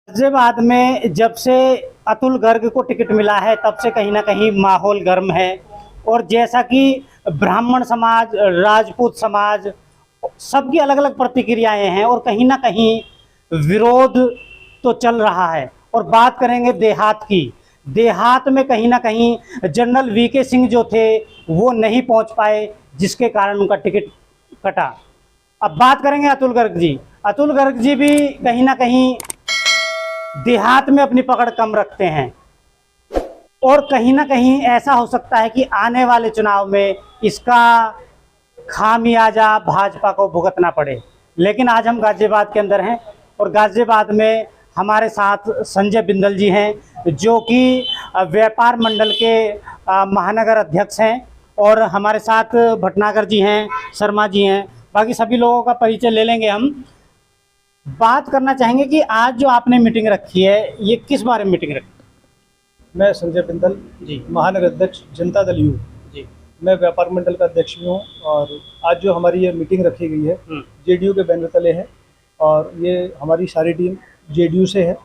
गाजियाबाद में जब से अतुल गर्ग को टिकट मिला है तब से कहीं ना कहीं माहौल गर्म है। और जैसा कि ब्राह्मण समाज, राजपूत समाज, सबकी अलग अलग प्रतिक्रियाएं हैं और कहीं ना कहीं विरोध तो चल रहा है। और बात करेंगे देहात की। देहात में कहीं ना कहीं जनरल वीके सिंह जो थे वो नहीं पहुंच पाए, जिसके कारण उनका टिकट कटा। अब बात करेंगे अतुल गर्ग जी। अतुल गर्ग जी भी कहीं ना कहीं देहात में अपनी पकड़ कम रखते हैं और कहीं ना कहीं ऐसा हो सकता है कि आने वाले चुनाव में इसका खामियाजा भाजपा को भुगतना पड़े। लेकिन आज हम गाजियाबाद के अंदर हैं और गाजियाबाद में हमारे साथ संजय बिंदल जी हैं जो कि व्यापार मंडल के महानगर अध्यक्ष हैं, और हमारे साथ भटनागर जी हैं, शर्मा जी हैं। बाकी सभी लोगों का परिचय ले लेंगे। हम बात करना चाहेंगे कि आज जो आपने मीटिंग रखी है ये किस बारे में मीटिंग रखी? मैं संजय बिंदल जी महानगर अध्यक्ष जनता दल यू जी मैं व्यापार मंडल का अध्यक्ष भी हूँ। और आज जो हमारी ये मीटिंग रखी गई है जेडीयू के बैनर तले है और ये हमारी सारी टीम जेडीयू से है।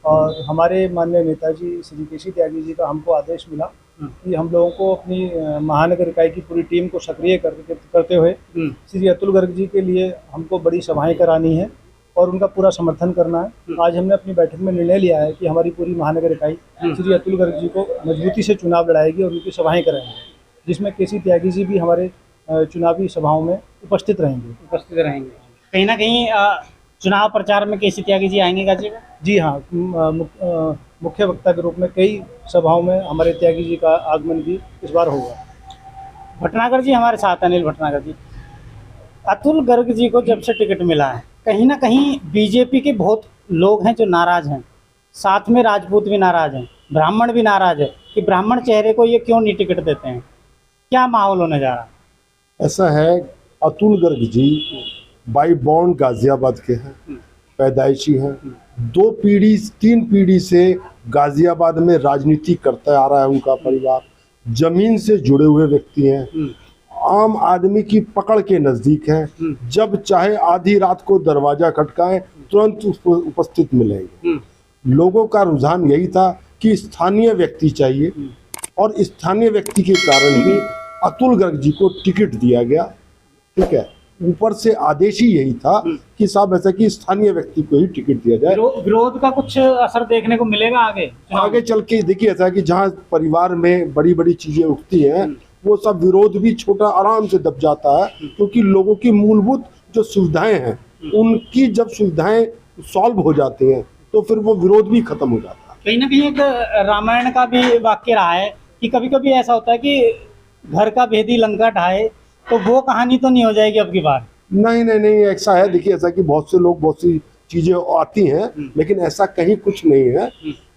और हमारे माननीय नेताजी श्री केसी त्यागी जी का हमको आदेश मिला कि हम लोगों को अपनी महानगर इकाई की पूरी टीम को सक्रिय करते हुए श्री अतुल गर्ग जी के लिए हमको बड़ी सभाएं करानी है और उनका पूरा समर्थन करना है। आज हमने अपनी बैठक में निर्णय लिया है कि हमारी पूरी महानगर इकाई श्री अतुल गर्ग जी को मजबूती से चुनाव लड़ाएगी और उनकी सभाएं कराएंगे, जिसमें केसी त्यागी जी भी हमारे चुनावी सभाओं में उपस्थित रहेंगे। कहीं ना कहीं चुनाव प्रचार में केसी त्यागी जी आएंगे गाजियाबाद? जी हाँ, मुख्य वक्ता के रूप में कई सभाओं में हमारे त्यागी जी का आगमन भी इस बार होगा। भटनागर जी हमारे साथ, अनिल भटनागर जी। अतुल गर्ग जी को जब से टिकट मिला है कहीं ना कहीं बीजेपी के बहुत लोग हैं जो नाराज हैं, साथ में राजपूत भी नाराज हैं, ब्राह्मण भी नाराज है कि ब्राह्मण चेहरे को ये क्यों नहीं टिकट देते हैं। क्या माहौल होने जा रहा है? ऐसा है, अतुल गर्ग जी बाई बॉर्न गाजियाबाद के हैं, पैदाइशी हैं। 2 पीढ़ी 3 पीढ़ी से गाजियाबाद में राजनीति करता आ रहा है उनका परिवार। जमीन से जुड़े हुए व्यक्ति हैं, आम आदमी की पकड़ के नज़दीक हैं। जब चाहे आधी रात को दरवाजा खटकाएं तुरंत उपस्थित मिलेंगे। लोगों का रुझान यही था कि स्थानीय व्यक्ति चाहिए और स्थानीय व्यक्ति के कारण ही अतुल गर्ग जी को टिकट दिया गया। ठीक है, ऊपर से आदेश ही यही था कि साहब ऐसा कि स्थानीय व्यक्ति को ही टिकट दिया जाए। विरोध का कुछ असर देखने को मिलेगा आगे चल के? देखिए, ऐसा कि जहाँ परिवार में बड़ी बड़ी चीजें उठती हैं वो सब विरोध भी छोटा आराम से दब जाता है, क्योंकि लोगों की मूलभूत जो सुविधाएं हैं उनकी जब सुविधाएं सॉल्व हो जाती हैं तो फिर वो विरोध भी खत्म हो जाता है। कहीं ना कहीं एक रामायण का भी वाक्य रहा है कि कभी कभी ऐसा होता है कि घर का भेदी लंका ढाए, तो वो कहानी तो नहीं हो जाएगी अब की बार? नहीं, ऐसा है। देखिए, ऐसा कि बहुत से लोग बहुत सी चीजें आती हैं, लेकिन ऐसा कहीं कुछ नहीं है।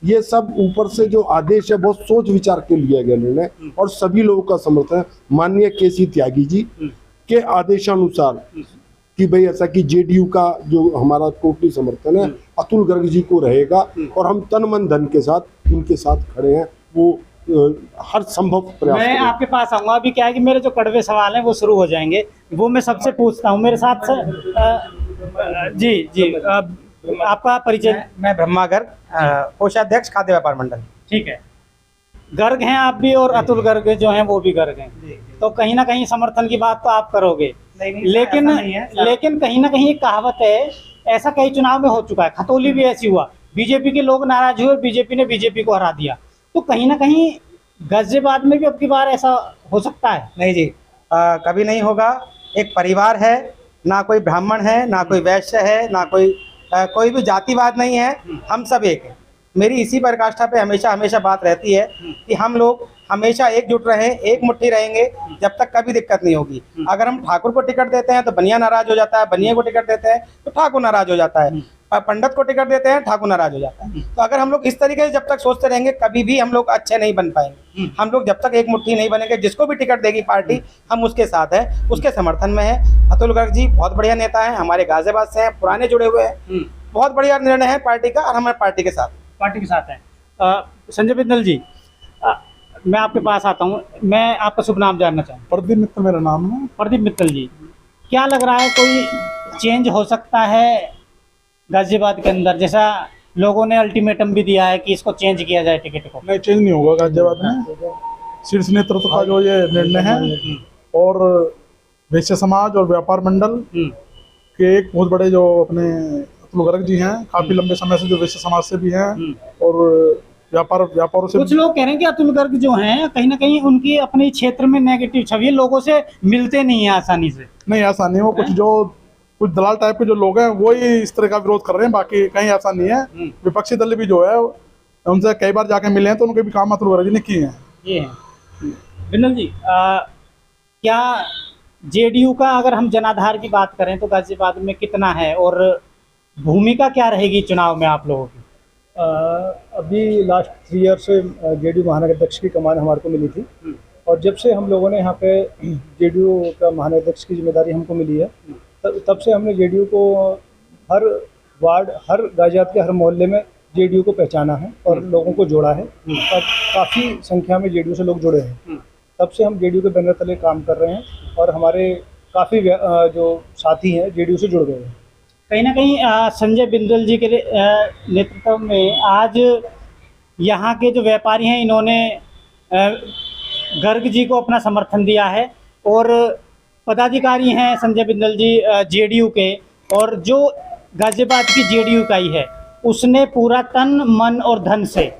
ये सब ऊपर से जो आदेश है बहुत सोच विचार के लिया गया निर्णय और सभी लोगों का समर्थन है माननीय केसी त्यागी जी के आदेशानुसार कि भाई ऐसा कि जेडीयू का जो हमारा टोटली समर्थन है अतुल गर्ग जी को रहेगा और हम तन मन धन के साथ उनके साथ खड़े हैं। वो हर संभव प्रयास। मैं आपके पास आऊंगा। अभी क्या है कि मेरे जो कड़वे सवाल हैं वो शुरू हो जाएंगे, वो मैं सबसे पूछता हूँ। मेरे साथ जी आपका परिचय? मैं ब्रह्मा गर्ग, कोषाध्यक्ष खाद्य व्यापार मंडल। ठीक है, गर्ग हैं आप भी और अतुल गर्ग जो हैं वो भी गर्ग हैं, तो कहीं ना कहीं समर्थन की बात तो आप करोगे। लेकिन कहीं ना कहीं एक कहावत है, ऐसा कई चुनाव में हो चुका है, खतौली भी ऐसी हुआ, बीजेपी के लोग नाराज हुए और बीजेपी ने बीजेपी को हरा दिया। तो कहीं ना कहीं गाजियाबाद में भी अब की बार ऐसा हो सकता है? नहीं जी, कभी नहीं होगा। एक परिवार है, ना कोई ब्राह्मण है, ना कोई वैश्य है, ना कोई भी जातिवाद नहीं है। हम सब एक हैं। मेरी इसी पराकाष्ठा पे हमेशा बात रहती है कि हम लोग हमेशा एकजुट रहें, एक मुट्ठी रहेंगे, जब तक कभी दिक्कत नहीं होगी। अगर हम ठाकुर को टिकट देते हैं तो बनिया नाराज हो जाता है, बनिया को टिकट देते हैं तो ठाकुर नाराज हो जाता है, पंडित को टिकट देते हैं ठाकुर नाराज हो जाता है। तो अगर हम लोग इस तरीके से जब तक सोचते रहेंगे कभी भी हम लोग अच्छे नहीं बन पाएंगे। हम लोग जब तक एक मुट्ठी नहीं बनेंगे, जिसको भी टिकट देगी पार्टी हम उसके साथ है, उसके समर्थन में है। अतुल गर्ग जी बहुत बढ़िया नेता है, हमारे गाजियाबाद से हैं, पुराने जुड़े हुए हैं। बहुत बढ़िया निर्णय है पार्टी का और हमारे पार्टी के साथ है। संजय बिंदल जी, मैं आपके पास आता हूँ। मैं आपका शुभ नाम जानना चाहूँ। प्रदीप मित्तल मेरा नाम है। प्रदीप मित्तल जी, क्या लग रहा है कोई चेंज हो सकता है गाजियाबाद के अंदर? जैसा लोगों ने अल्टीमेटम भी दिया है कि इसको चेंज किया जाए टिकट को। नहीं, चेंज नहीं होगा गाजियाबाद में। शीर्ष नेतृत्व का जो ये निर्णय है और वैश्य समाज और व्यापार मंडल के एक बहुत बड़े जो अपने अतुल गर्ग जी हैं, काफी लंबे समय से जो वैश्य समाज से भी हैं और व्यापारों से कुछ लोग कह रहे हैं कि अतुल गर्ग जो हैं कहीं ना कहीं उनकी अपने क्षेत्र में नेगेटिव छवि है, लोगों से मिलते नहीं है आसानी से। नहीं, ऐसा नहीं। वो कुछ दलाल टाइप के जो लोग हैं वो ही इस तरह का विरोध कर रहे हैं, बाकी कहीं ऐसा नहीं है। विपक्षी दल भी जो है उनसे कई बार जाके मिले हैं तो उनके भी काम अतुल गर्ग जी ने किए हैं। ये है बिंदल जी, क्या जेडीयू का अगर हम जनाधार की बात करें तो गाजियाबाद में कितना है और भूमिका क्या रहेगी चुनाव में आप लोगों की? अभी लास्ट 3 ईयर से जेडीयू महानगर अध्यक्ष की कमान हमारे को मिली थी और जब से हम लोगों ने यहाँ पे जेडीयू का महानगर अध्यक्ष की जिम्मेदारी हमको मिली है तब से हमने जेडीयू को हर वार्ड, हर गाजियाबाद के हर मोहल्ले में जेडीयू को पहचाना है और लोगों को जोड़ा है और काफ़ी संख्या में जेडीयू से लोग जुड़े हैं। तब से हम जेडीयू के बैनर तले काम कर रहे हैं और हमारे काफ़ी जो साथी हैं जेडीयू से जुड़ गए हैं। कहीं ना कहीं संजय बिंदल जी के नेतृत्व में आज यहाँ के जो व्यापारी हैं इन्होंने गर्ग जी को अपना समर्थन दिया है और पदाधिकारी हैं संजय बिंदल जी जेडीयू के, और जो गाजियाबाद की जेडीयू इकाई है उसने पूरा तन मन और धन से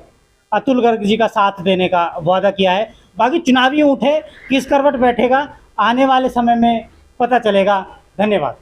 अतुल गर्ग जी का साथ देने का वादा किया है। बाकी चुनावी ऊँट है, किस करवट बैठेगा आने वाले समय में पता चलेगा। धन्यवाद।